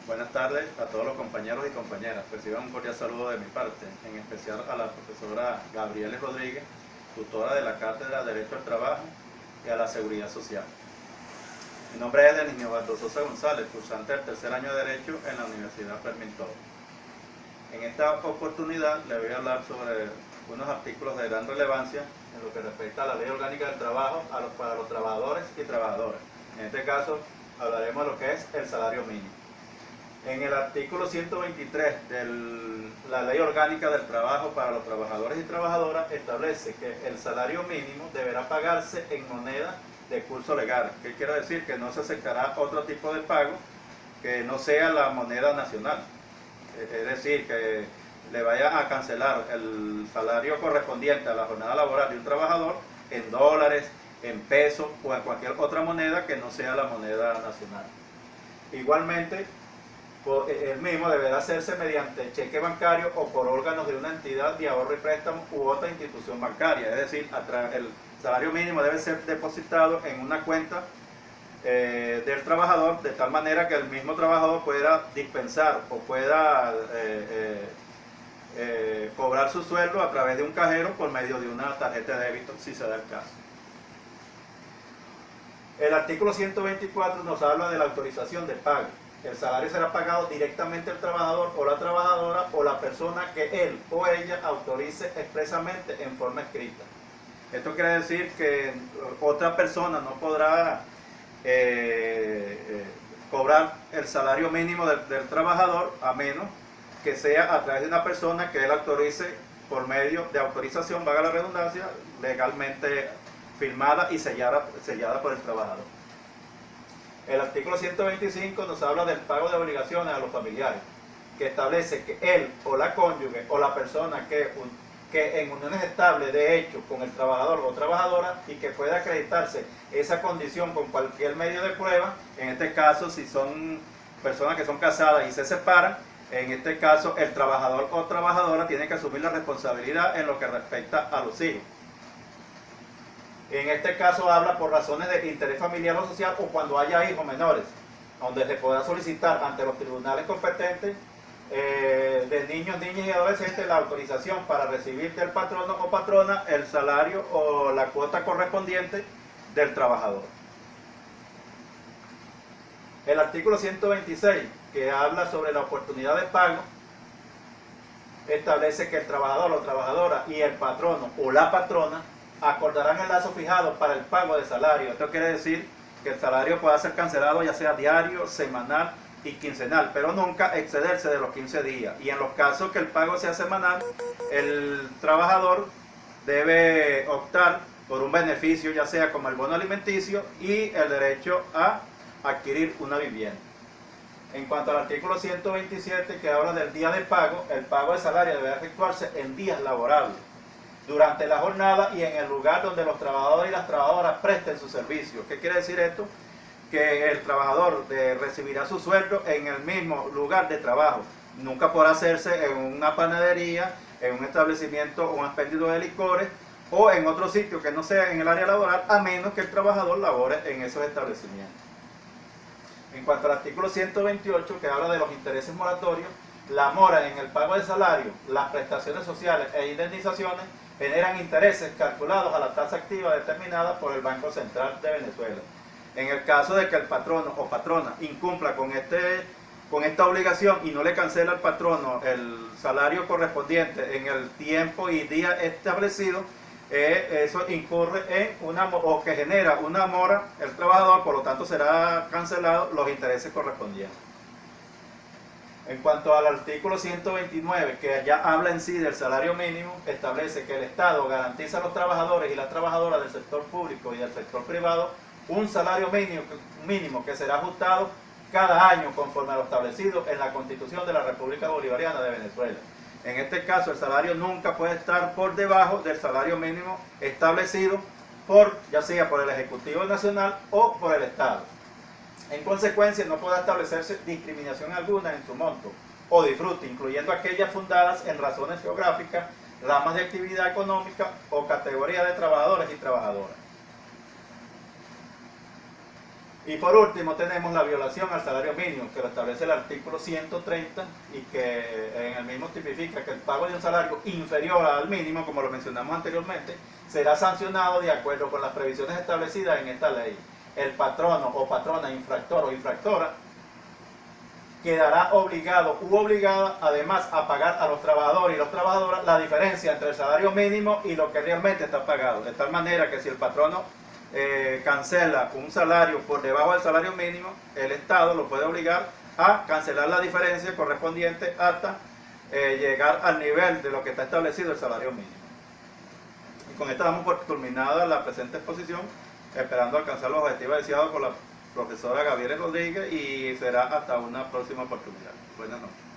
Buenas tardes a todos los compañeros y compañeras. Reciban un cordial saludo de mi parte, en especial a la profesora Gabriela Rodríguez, tutora de la Cátedra de Derecho al Trabajo y a la Seguridad Social. Mi nombre es Denis Niobaldo Sosa González, cursante del tercer año de Derecho en la Universidad Fermín Toro. En esta oportunidad le voy a hablar sobre unos artículos de gran relevancia en lo que respecta a la Ley Orgánica del Trabajo para los trabajadores y trabajadoras. En este caso hablaremos de lo que es el salario mínimo. En el artículo 123 de la Ley Orgánica del Trabajo para los trabajadores y trabajadoras establece que el salario mínimo deberá pagarse en moneda de curso legal. ¿Qué quiere decir? Que no se aceptará otro tipo de pago que no sea la moneda nacional. Es decir, que le vaya a cancelar el salario correspondiente a la jornada laboral de un trabajador en dólares, en pesos o en cualquier otra moneda que no sea la moneda nacional. Igualmente, el mismo deberá hacerse mediante cheque bancario o por órganos de una entidad de ahorro y préstamo u otra institución bancaria. Es decir, el salario mínimo debe ser depositado en una cuenta del trabajador, de tal manera que el mismo trabajador pueda dispensar o pueda cobrar su sueldo a través de un cajero por medio de una tarjeta de débito, si se da el caso. El artículo 124 nos habla de la autorización de pago. El salario será pagado directamente al trabajador o la trabajadora o la persona que él o ella autorice expresamente en forma escrita. Esto quiere decir que otra persona no podrá cobrar el salario mínimo del trabajador a menos que sea a través de una persona que él autorice por medio de autorización, valga la redundancia, legalmente firmada y sellada por el trabajador. El artículo 125 nos habla del pago de obligaciones a los familiares, que establece que él o la cónyuge o la persona que en uniones estables de hecho con el trabajador o trabajadora y que pueda acreditarse esa condición con cualquier medio de prueba, en este caso si son personas que son casadas y se separan, en este caso el trabajador o trabajadora tiene que asumir la responsabilidad en lo que respecta a los hijos. En este caso habla por razones de interés familiar o social o cuando haya hijos menores, donde se podrá solicitar ante los tribunales competentes de niños, niñas y adolescentes la autorización para recibir del patrono o patrona el salario o la cuota correspondiente del trabajador. El artículo 126, que habla sobre la oportunidad de pago, establece que el trabajador o trabajadora y el patrono o la patrona acordarán el lazo fijado para el pago de salario. Esto quiere decir que el salario pueda ser cancelado ya sea diario, semanal y quincenal, pero nunca excederse de los 15 días. Y en los casos que el pago sea semanal, el trabajador debe optar por un beneficio, ya sea como el bono alimenticio y el derecho a adquirir una vivienda. En cuanto al artículo 127, que habla del día de pago, el pago de salario debe efectuarse en días laborables, durante la jornada y en el lugar donde los trabajadores y las trabajadoras presten su servicio. ¿Qué quiere decir esto? Que el trabajador recibirá su sueldo en el mismo lugar de trabajo. Nunca podrá hacerse en una panadería, en un establecimiento o un expendio de licores o en otro sitio que no sea en el área laboral, a menos que el trabajador labore en esos establecimientos. En cuanto al artículo 128, que habla de los intereses moratorios, la mora en el pago de salario, las prestaciones sociales e indemnizaciones generan intereses calculados a la tasa activa determinada por el Banco Central de Venezuela. En el caso de que el patrono o patrona incumpla con esta obligación y no le cancela al patrono el salario correspondiente en el tiempo y día establecido, eso incurre en o que genera una mora el trabajador, por lo tanto será cancelado los intereses correspondientes. En cuanto al artículo 129, que ya habla en sí del salario mínimo, establece que el Estado garantiza a los trabajadores y las trabajadoras del sector público y del sector privado un salario mínimo que será ajustado cada año conforme a lo establecido en la Constitución de la República Bolivariana de Venezuela. En este caso, el salario nunca puede estar por debajo del salario mínimo establecido ya sea por el Ejecutivo Nacional o por el Estado. En consecuencia, no podrá establecerse discriminación alguna en su monto o disfrute, incluyendo aquellas fundadas en razones geográficas, ramas de actividad económica o categoría de trabajadores y trabajadoras. Y por último tenemos la violación al salario mínimo, que lo establece el artículo 130 y que en el mismo tipifica que el pago de un salario inferior al mínimo, como lo mencionamos anteriormente, será sancionado de acuerdo con las previsiones establecidas en esta ley. El patrono o patrona, infractor o infractora, quedará obligado u obligada además a pagar a los trabajadores y las trabajadoras la diferencia entre el salario mínimo y lo que realmente está pagado. De tal manera que si el patrono cancela un salario por debajo del salario mínimo, el Estado lo puede obligar a cancelar la diferencia correspondiente hasta llegar al nivel de lo que está establecido el salario mínimo. Y con esto damos por culminada la presente exposición, esperando alcanzar los objetivos deseados por la profesora Gabriela Rodríguez, y será hasta una próxima oportunidad. Buenas noches.